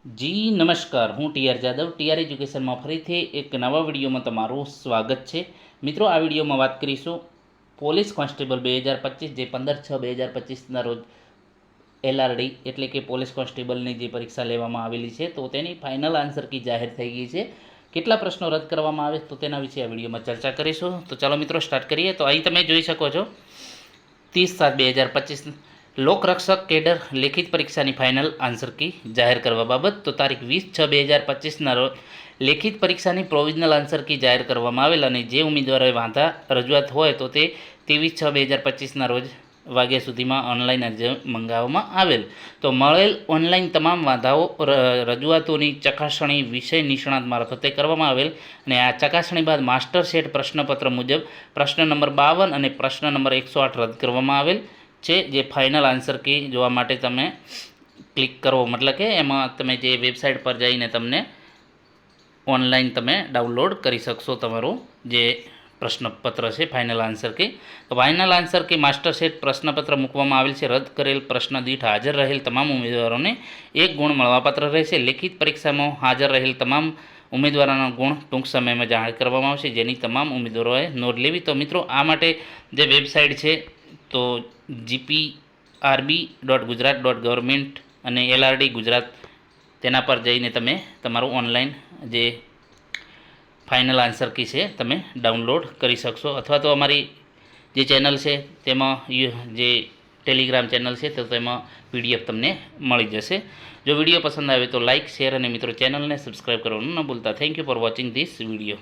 જી નમસ્કાર, હું TR Jadav TR એજ્યુકેશનમાં ફરીથી એક નવા વિડીયોમાં તમારું સ્વાગત છે. મિત્રો, આ વિડીયોમાં વાત કરીશું પોલીસ કોન્સ્ટેબલ 2025 જે 15/6/2025ના રોજ એલઆરડી એટલે કે પોલીસ કોન્સ્ટેબલની જે પરીક્ષા લેવામાં આવેલી છે તો તેની ફાઇનલ આન્સર કી જાહેર થઈ ગઈ છે. કેટલા પ્રશ્નો રદ કરવામાં આવે તો તેના વિશે આ વિડીયોમાં ચર્ચા કરીશું. તો ચાલો મિત્રો સ્ટાર્ટ કરીએ. તો અહીં તમે જોઈ શકો છો 30/7/2025 લોકરક્ષક કેડર લેખિત પરીક્ષાની ફાઇનલ આન્સર કી જાહેર કરવા બાબત. તો તારીખ 20/6/2025ના રોજ લેખિત પરીક્ષાની પ્રોવિઝનલ આન્સર કી જાહેર કરવામાં આવેલ અને જે ઉમેદવારોએ વાંધા રજૂઆત હોય તો તે 23/6/2025ના રોજ વાગ્યા સુધીમાં ઓનલાઈન અરજી મંગાવવામાં આવેલ. તો મળેલ ઓનલાઈન તમામ વાંધાઓ રજૂઆતોની ચકાસણી વિષય નિષ્ણાત મારફતે કરવામાં આવેલ અને આ ચકાસણી બાદ માસ્ટર સેટ પ્રશ્નપત્ર મુજબ પ્રશ્ન નંબર 52 અને પ્રશ્ન નંબર 108 રદ કરવામાં આવેલ છે. જે ફાઇનલ આન્સર કી જોવા માટે તમે ક્લિક કરો, મતલબ કે એમાં તમે જે વેબસાઇટ પર જઈને તમને ઓનલાઈન તમે ડાઉનલોડ કરી શકશો તમારું જે પ્રશ્નપત્ર છે ફાઇનલ આન્સર કી. તો final answer key master set પ્રશ્નપત્ર મૂકવામાં આવેલ છે. રદ કરેલ પ્રશ્ન દીઠ હાજર રહેલ તમામ ઉમેદવારોને 1 ગુણ મળવાપાત્ર રહેશે. લેખિત પરીક્ષામાં હાજર રહેલ તમામ ઉમેદવારોના ગુણ ટૂંક સમયમાં જાહેર કરવામાં આવશે, જેની તમામ ઉમેદવારોએ નોંધ લેવી. તો મિત્રો, આ માટે જે વેબસાઇટ છે તો gprb.gujarat.government અને એલઆરડી ગુજરાત તેના પર જઈને તમે તમારું ઓનલાઈન જે ફાઇનલ આન્સર કી છે તમે ડાઉનલોડ કરી શકશો. અથવા તો અમારી જે ચેનલ છે તેમાં જે ટેલિગ્રામ ચેનલ છે તો તેમાં પીડીએફ તમને મળી જશે. જો વિડીયો પસંદ આવે તો લાઇક, શેર અને મિત્રો ચેનલને સબસ્ક્રાઈબ કરવાનું ન ભૂલતા. Thank you for watching this video.